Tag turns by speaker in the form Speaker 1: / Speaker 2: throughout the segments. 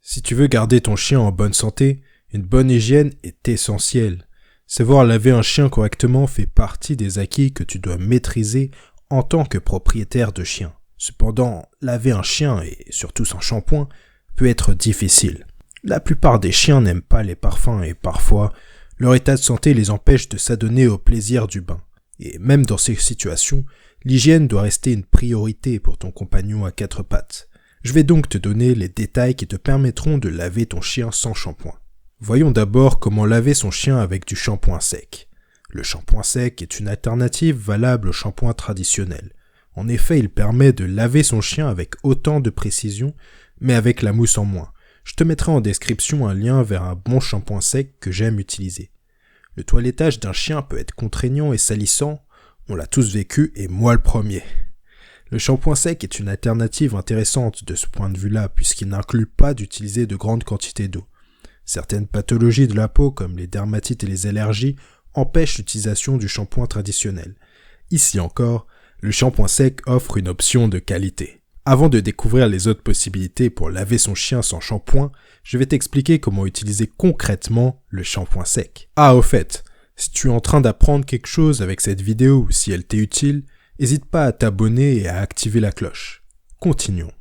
Speaker 1: Si tu veux garder ton chien en bonne santé, une bonne hygiène est essentielle. Savoir laver un chien correctement fait partie des acquis que tu dois maîtriser en tant que propriétaire de chien. Cependant, laver un chien, et surtout sans shampoing, peut être difficile. La plupart des chiens n'aiment pas les parfums et parfois, leur état de santé les empêche de s'adonner au plaisir du bain. Et même dans ces situations, l'hygiène doit rester une priorité pour ton compagnon à quatre pattes. Je vais donc te donner les détails qui te permettront de laver ton chien sans shampoing. Voyons d'abord comment laver son chien avec du shampoing sec. Le shampoing sec est une alternative valable au shampoing traditionnel. En effet, il permet de laver son chien avec autant de précision, mais avec la mousse en moins. Je te mettrai en description un lien vers un bon shampoing sec que j'aime utiliser. Le toilettage d'un chien peut être contraignant et salissant, on l'a tous vécu et moi le premier. Le shampoing sec est une alternative intéressante de ce point de vue-là puisqu'il n'inclut pas d'utiliser de grandes quantités d'eau. Certaines pathologies de la peau comme les dermatites et les allergies empêchent l'utilisation du shampoing traditionnel. Ici encore, le shampoing sec offre une option de qualité. Avant de découvrir les autres possibilités pour laver son chien sans shampoing, je vais t'expliquer comment utiliser concrètement le shampoing sec. Ah, au fait, si tu es en train d'apprendre quelque chose avec cette vidéo ou si elle t'est utile, n'hésite pas à t'abonner et à activer la cloche. Continuons.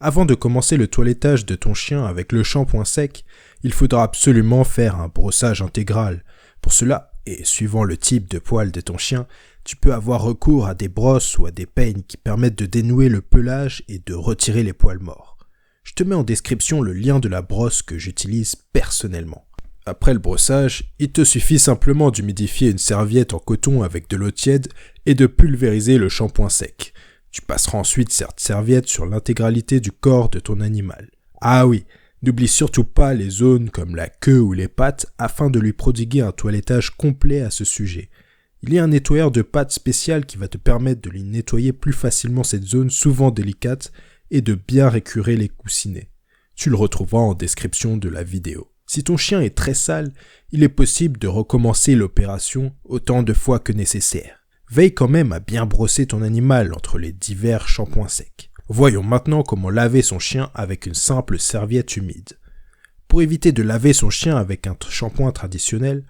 Speaker 1: Avant de commencer le toilettage de ton chien avec le shampoing sec, il faudra absolument faire un brossage intégral. Pour cela, et suivant le type de poil de ton chien, tu peux avoir recours à des brosses ou à des peignes qui permettent de dénouer le pelage et de retirer les poils morts. Je te mets en description le lien de la brosse que j'utilise personnellement. Après le brossage, il te suffit simplement d'humidifier une serviette en coton avec de l'eau tiède et de pulvériser le shampoing sec. Tu passeras ensuite cette serviette sur l'intégralité du corps de ton animal. Ah oui, n'oublie surtout pas les zones comme la queue ou les pattes afin de lui prodiguer un toilettage complet à ce sujet. Il y a un nettoyeur de pattes spécial qui va te permettre de lui nettoyer plus facilement cette zone souvent délicate et de bien récurer les coussinets. Tu le retrouveras en description de la vidéo. Si ton chien est très sale, il est possible de recommencer l'opération autant de fois que nécessaire. Veille quand même à bien brosser ton animal entre les divers shampoings secs. Voyons maintenant comment laver son chien avec une simple serviette humide. Pour éviter de laver son chien avec un shampoing traditionnel,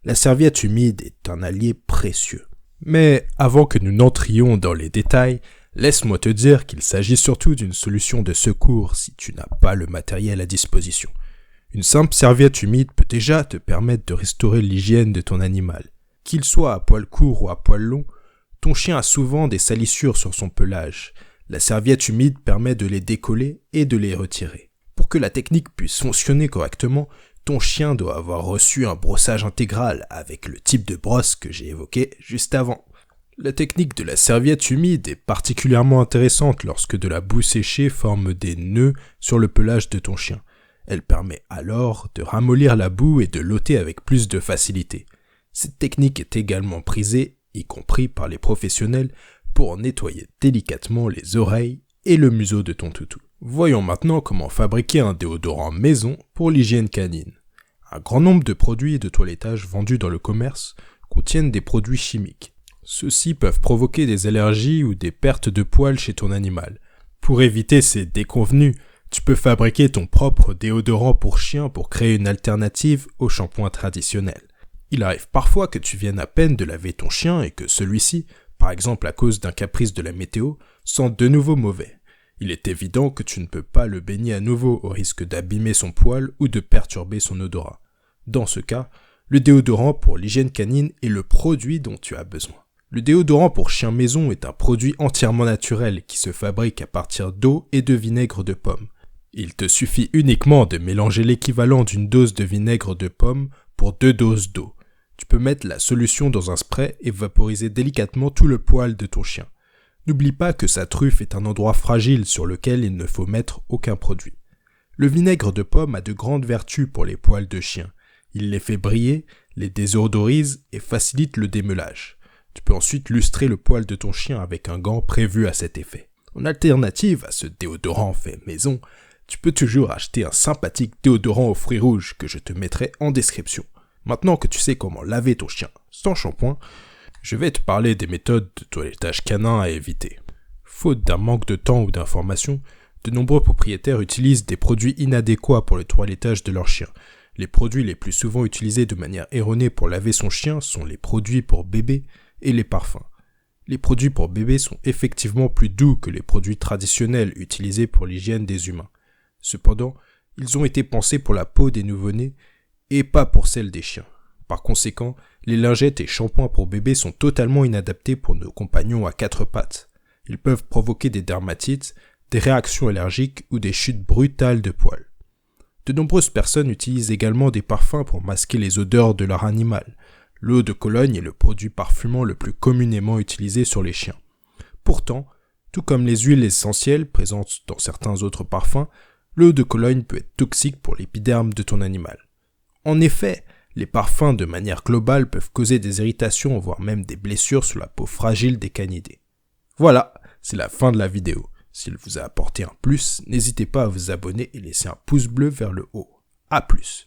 Speaker 1: la serviette humide est un allié précieux. Mais avant que nous n'entrions dans les détails, laisse-moi te dire qu'il s'agit surtout d'une solution de secours si tu n'as pas le matériel à disposition. Une simple serviette humide peut déjà te permettre de restaurer l'hygiène de ton animal. Qu'il soit à poil court ou à poil long, ton chien a souvent des salissures sur son pelage. La serviette humide permet de les décoller et de les retirer. Pour que la technique puisse fonctionner correctement, ton chien doit avoir reçu un brossage intégral avec le type de brosse que j'ai évoqué juste avant. La technique de la serviette humide est particulièrement intéressante lorsque de la boue séchée forme des nœuds sur le pelage de ton chien. Elle permet alors de ramollir la boue et de l'ôter avec plus de facilité. Cette technique est également prisée, y compris par les professionnels, pour nettoyer délicatement les oreilles et le museau de ton toutou. Voyons maintenant comment fabriquer un déodorant maison pour l'hygiène canine. Un grand nombre de produits de toilettage vendus dans le commerce contiennent des produits chimiques. Ceux-ci peuvent provoquer des allergies ou des pertes de poils chez ton animal. Pour éviter ces déconvenues, tu peux fabriquer ton propre déodorant pour chien pour créer une alternative au shampoing traditionnel. Il arrive parfois que tu viennes à peine de laver ton chien et que celui-ci, par exemple à cause d'un caprice de la météo, sente de nouveau mauvais. Il est évident que tu ne peux pas le baigner à nouveau au risque d'abîmer son poil ou de perturber son odorat. Dans ce cas, le déodorant pour l'hygiène canine est le produit dont tu as besoin. Le déodorant pour chien maison est un produit entièrement naturel qui se fabrique à partir d'eau et de vinaigre de pomme. Il te suffit uniquement de mélanger l'équivalent d'une dose de vinaigre de pomme pour 2 doses d'eau. Tu peux mettre la solution dans un spray et vaporiser délicatement tout le poil de ton chien. N'oublie pas que sa truffe est un endroit fragile sur lequel il ne faut mettre aucun produit. Le vinaigre de pomme a de grandes vertus pour les poils de chien. Il les fait briller, les désodorise et facilite le démelage. Tu peux ensuite lustrer le poil de ton chien avec un gant prévu à cet effet. En alternative à ce déodorant fait maison, tu peux toujours acheter un sympathique déodorant aux fruits rouges que je te mettrai en description. Maintenant que tu sais comment laver ton chien sans shampoing, je vais te parler des méthodes de toilettage canin à éviter. Faute d'un manque de temps ou d'informations, De nombreux propriétaires utilisent des produits inadéquats pour le toilettage de leur chien. Les produits les plus souvent utilisés de manière erronée pour laver son chien sont les produits pour bébé et les parfums. Les produits pour bébé sont effectivement plus doux que les produits traditionnels utilisés pour l'hygiène des humains. Cependant, ils ont été pensés pour la peau des nouveau-nés et pas pour celle des chiens. Par conséquent, les lingettes et shampoings pour bébé sont totalement inadaptés pour nos compagnons à quatre pattes. Ils peuvent provoquer des dermatites, des réactions allergiques ou des chutes brutales de poils. De nombreuses personnes utilisent également des parfums pour masquer les odeurs de leur animal. L'eau de Cologne est le produit parfumant le plus communément utilisé sur les chiens. Pourtant, tout comme les huiles essentielles présentes dans certains autres parfums, l'eau de Cologne peut être toxique pour l'épiderme de ton animal. En effet, les parfums de manière globale peuvent causer des irritations voire même des blessures sur la peau fragile des canidés. Voilà, c'est la fin de la vidéo. S'il vous a apporté un plus, n'hésitez pas à vous abonner et laisser un pouce bleu vers le haut. A plus.